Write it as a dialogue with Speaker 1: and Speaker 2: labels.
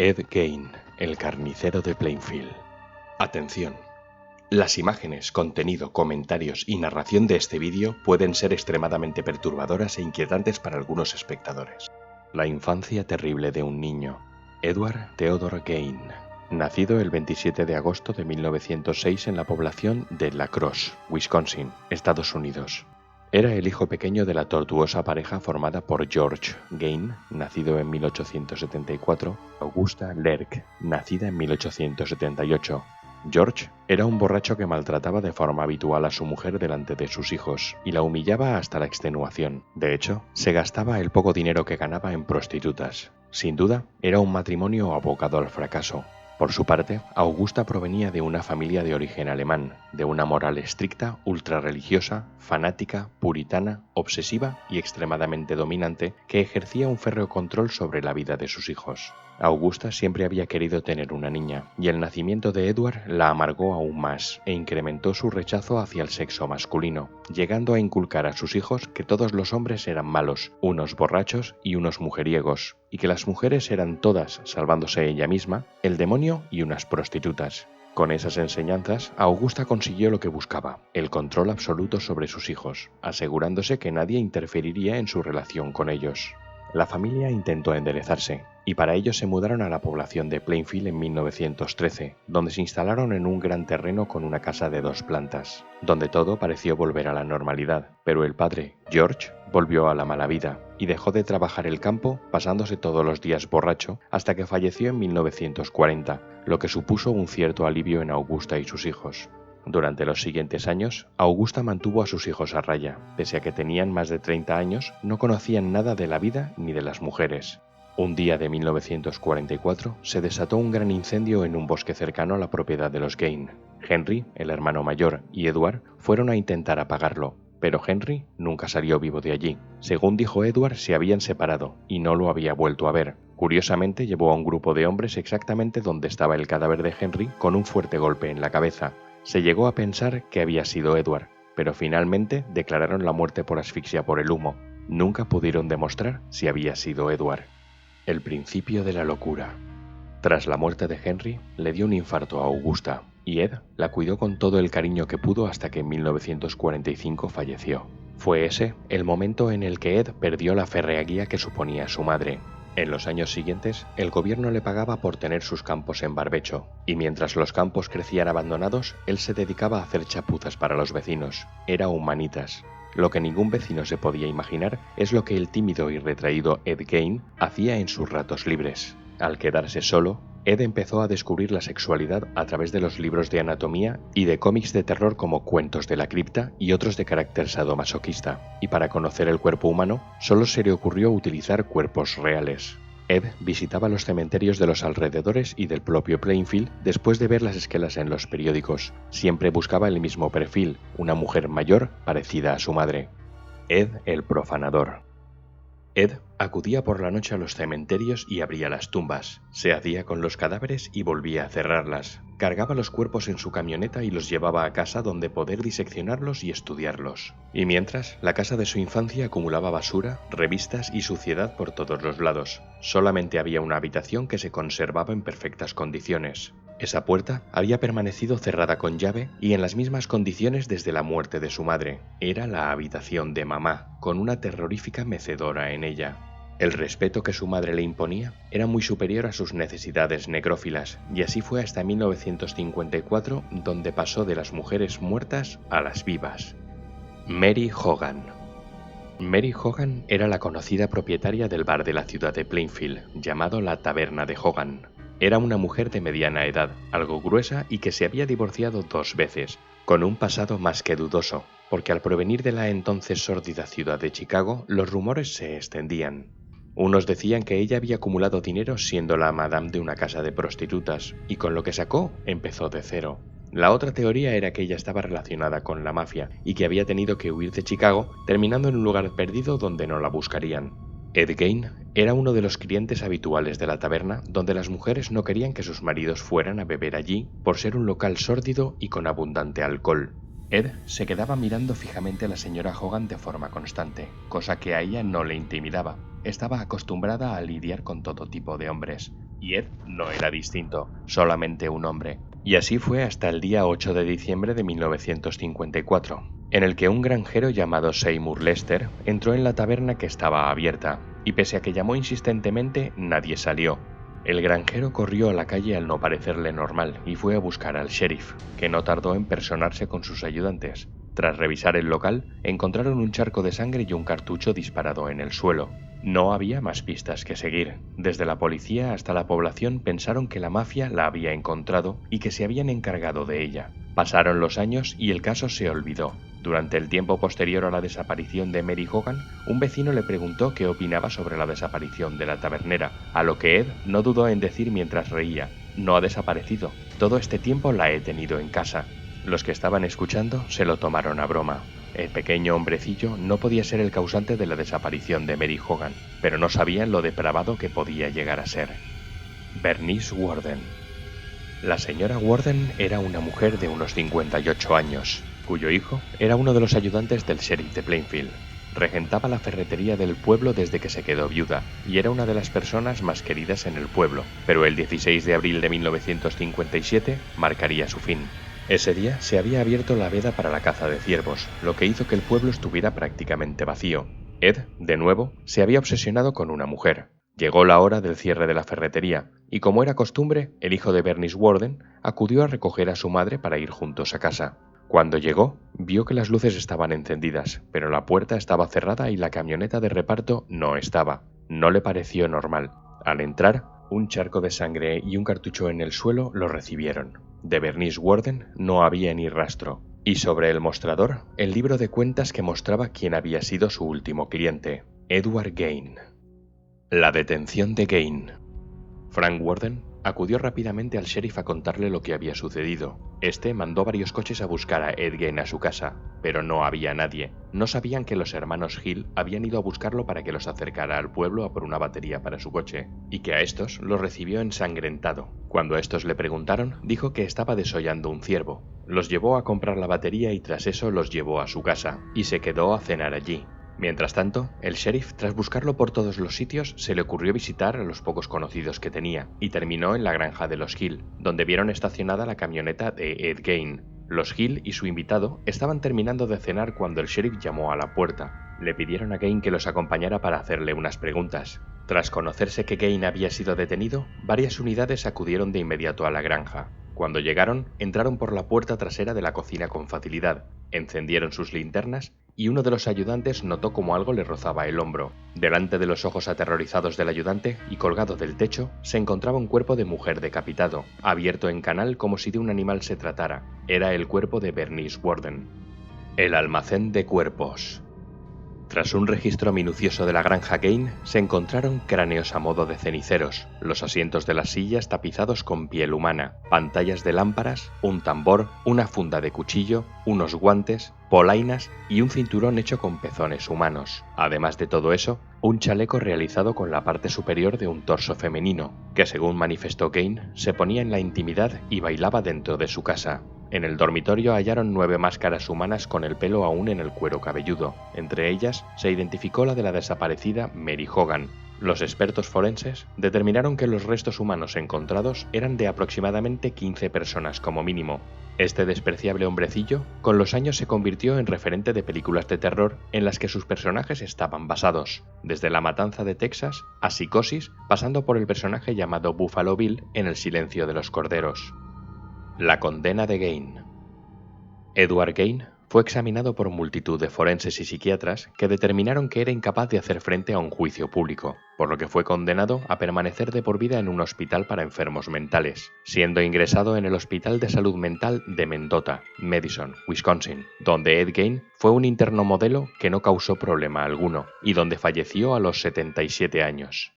Speaker 1: Ed Gein, el carnicero de Plainfield. Atención. Las imágenes, contenido, comentarios y narración de este vídeo pueden ser extremadamente perturbadoras e inquietantes para algunos espectadores. La infancia terrible de un niño, Edward Theodore Gein, nacido el 27 de agosto de 1906 en la población de La Crosse, Wisconsin, Estados Unidos. Era el hijo pequeño de la tortuosa pareja formada por George Gein, nacido en 1874, Augusta Lerck, nacida en 1878. George era un borracho que maltrataba de forma habitual a su mujer delante de sus hijos y la humillaba hasta la extenuación. De hecho, se gastaba el poco dinero que ganaba en prostitutas. Sin duda, era un matrimonio abocado al fracaso. Por su parte, Augusta provenía de una familia de origen alemán, de una moral estricta, ultrarreligiosa, fanática, puritana, obsesiva y extremadamente dominante que ejercía un férreo control sobre la vida de sus hijos. Augusta siempre había querido tener una niña, y el nacimiento de Edward la amargó aún más e incrementó su rechazo hacia el sexo masculino, llegando a inculcar a sus hijos que todos los hombres eran malos, unos borrachos y unos mujeriegos, y que las mujeres eran todas, salvándose ella misma, el demonio y unas prostitutas. Con esas enseñanzas, Augusta consiguió lo que buscaba, el control absoluto sobre sus hijos, asegurándose que nadie interferiría en su relación con ellos. La familia intentó enderezarse, y para ello se mudaron a la población de Plainfield en 1913, donde se instalaron en un gran terreno con una casa de 2 plantas, donde todo pareció volver a la normalidad, pero el padre, George, volvió a la mala vida, y dejó de trabajar el campo, pasándose todos los días borracho, hasta que falleció en 1940, lo que supuso un cierto alivio en Augusta y sus hijos. Durante los siguientes años, Augusta mantuvo a sus hijos a raya. Pese a que tenían más de 30 años, no conocían nada de la vida ni de las mujeres. Un día de 1944 se desató un gran incendio en un bosque cercano a la propiedad de los Gein. Henry, el hermano mayor, y Edward fueron a intentar apagarlo, pero Henry nunca salió vivo de allí. Según dijo Edward, se habían separado y no lo había vuelto a ver. Curiosamente, llevó a un grupo de hombres exactamente donde estaba el cadáver de Henry con un fuerte golpe en la cabeza. Se llegó a pensar que había sido Edward, pero finalmente declararon la muerte por asfixia por el humo. Nunca pudieron demostrar si había sido Edward. El principio de la locura. Tras la muerte de Henry, le dio un infarto a Augusta, y Ed la cuidó con todo el cariño que pudo hasta que en 1945 falleció. Fue ese el momento en el que Ed perdió la férrea guía que suponía su madre. En los años siguientes, el gobierno le pagaba por tener sus campos en barbecho, y mientras los campos crecían abandonados, él se dedicaba a hacer chapuzas para los vecinos. Era un manitas. Lo que ningún vecino se podía imaginar es lo que el tímido y retraído Ed Gein hacía en sus ratos libres. Al quedarse solo, Ed empezó a descubrir la sexualidad a través de los libros de anatomía y de cómics de terror como Cuentos de la Cripta y otros de carácter sadomasoquista, y para conocer el cuerpo humano, solo se le ocurrió utilizar cuerpos reales. Ed visitaba los cementerios de los alrededores y del propio Plainfield después de ver las esquelas en los periódicos. Siempre buscaba el mismo perfil, una mujer mayor parecida a su madre. Ed el profanador. Ed acudía por la noche a los cementerios y abría las tumbas. Se hacía con los cadáveres y volvía a cerrarlas. Cargaba los cuerpos en su camioneta y los llevaba a casa donde poder diseccionarlos y estudiarlos. Y mientras, la casa de su infancia acumulaba basura, revistas y suciedad por todos los lados. Solamente había una habitación que se conservaba en perfectas condiciones. Esa puerta había permanecido cerrada con llave y en las mismas condiciones desde la muerte de su madre. Era la habitación de mamá, con una terrorífica mecedora en ella. El respeto que su madre le imponía era muy superior a sus necesidades necrófilas, y así fue hasta 1954, donde pasó de las mujeres muertas a las vivas. Mary Hogan. Mary Hogan era la conocida propietaria del bar de la ciudad de Plainfield, llamado la Taberna de Hogan. Era una mujer de mediana edad, algo gruesa y que se había divorciado 2 veces, con un pasado más que dudoso, porque al provenir de la entonces sórdida ciudad de Chicago, los rumores se extendían. Unos decían que ella había acumulado dinero siendo la madame de una casa de prostitutas, y con lo que sacó, empezó de cero. La otra teoría era que ella estaba relacionada con la mafia, y que había tenido que huir de Chicago, terminando en un lugar perdido donde no la buscarían. Ed Gein era uno de los clientes habituales de la taberna, donde las mujeres no querían que sus maridos fueran a beber allí, por ser un local sórdido y con abundante alcohol. Ed se quedaba mirando fijamente a la señora Hogan de forma constante, cosa que a ella no le intimidaba. Estaba acostumbrada a lidiar con todo tipo de hombres. Y Ed no era distinto, solamente un hombre. Y así fue hasta el día 8 de diciembre de 1954, en el que un granjero llamado Seymour Lester entró en la taberna que estaba abierta, y pese a que llamó insistentemente, nadie salió. El granjero corrió a la calle al no parecerle normal y fue a buscar al sheriff, que no tardó en personarse con sus ayudantes. Tras revisar el local, encontraron un charco de sangre y un cartucho disparado en el suelo. No había más pistas que seguir. Desde la policía hasta la población pensaron que la mafia la había encontrado y que se habían encargado de ella. Pasaron los años y el caso se olvidó. Durante el tiempo posterior a la desaparición de Mary Hogan, un vecino le preguntó qué opinaba sobre la desaparición de la tabernera, a lo que Ed no dudó en decir mientras reía: «No ha desaparecido. Todo este tiempo la he tenido en casa». Los que estaban escuchando se lo tomaron a broma. El pequeño hombrecillo no podía ser el causante de la desaparición de Mary Hogan, pero no sabían lo depravado que podía llegar a ser. Bernice Worden. La señora Worden era una mujer de unos 58 años, cuyo hijo era uno de los ayudantes del sheriff de Plainfield. Regentaba la ferretería del pueblo desde que se quedó viuda, y era una de las personas más queridas en el pueblo, pero el 16 de abril de 1957 marcaría su fin. Ese día se había abierto la veda para la caza de ciervos, lo que hizo que el pueblo estuviera prácticamente vacío. Ed, de nuevo, se había obsesionado con una mujer. Llegó la hora del cierre de la ferretería, y como era costumbre, el hijo de Bernice Worden acudió a recoger a su madre para ir juntos a casa. Cuando llegó, vio que las luces estaban encendidas, pero la puerta estaba cerrada y la camioneta de reparto no estaba. No le pareció normal. Al entrar, un charco de sangre y un cartucho en el suelo lo recibieron. De Bernice Worden no había ni rastro, y sobre el mostrador, el libro de cuentas que mostraba quién había sido su último cliente, Edward Gain. La detención de Gain. Frank Worden acudió rápidamente al sheriff a contarle lo que había sucedido. Este mandó varios coches a buscar a Ed Gain a su casa, pero no había nadie. No sabían que los hermanos Hill habían ido a buscarlo para que los acercara al pueblo a por una batería para su coche, y que a estos los recibió ensangrentado. Cuando estos le preguntaron, dijo que estaba desollando un ciervo. Los llevó a comprar la batería y tras eso los llevó a su casa, y se quedó a cenar allí. Mientras tanto, el sheriff, tras buscarlo por todos los sitios, se le ocurrió visitar a los pocos conocidos que tenía, y terminó en la granja de los Hill, donde vieron estacionada la camioneta de Ed Gain. Los Hill y su invitado estaban terminando de cenar cuando el sheriff llamó a la puerta. Le pidieron a Gain que los acompañara para hacerle unas preguntas. Tras conocerse que Gain había sido detenido, varias unidades acudieron de inmediato a la granja. Cuando llegaron, entraron por la puerta trasera de la cocina con facilidad, encendieron sus linternas y uno de los ayudantes notó como algo le rozaba el hombro. Delante de los ojos aterrorizados del ayudante y colgado del techo, se encontraba un cuerpo de mujer decapitado, abierto en canal como si de un animal se tratara. Era el cuerpo de Bernice Worden. El almacén de cuerpos. Tras un registro minucioso de la granja Gain, se encontraron cráneos a modo de ceniceros, los asientos de las sillas tapizados con piel humana, pantallas de lámparas, un tambor, una funda de cuchillo, unos guantes, polainas y un cinturón hecho con pezones humanos. Además de todo eso, un chaleco realizado con la parte superior de un torso femenino, que según manifestó Gain, se ponía en la intimidad y bailaba dentro de su casa. En el dormitorio hallaron 9 máscaras humanas con el pelo aún en el cuero cabelludo. Entre ellas se identificó la de la desaparecida Mary Hogan. Los expertos forenses determinaron que los restos humanos encontrados eran de aproximadamente 15 personas como mínimo. Este despreciable hombrecillo con los años se convirtió en referente de películas de terror en las que sus personajes estaban basados, desde La matanza de Texas a Psicosis, pasando por el personaje llamado Buffalo Bill en El silencio de los corderos. La condena de Gain. Edward Gain fue examinado por multitud de forenses y psiquiatras que determinaron que era incapaz de hacer frente a un juicio público, por lo que fue condenado a permanecer de por vida en un hospital para enfermos mentales, siendo ingresado en el Hospital de Salud Mental de Mendota, Madison, Wisconsin, donde Ed Gain fue un interno modelo que no causó problema alguno y donde falleció a los 77 años.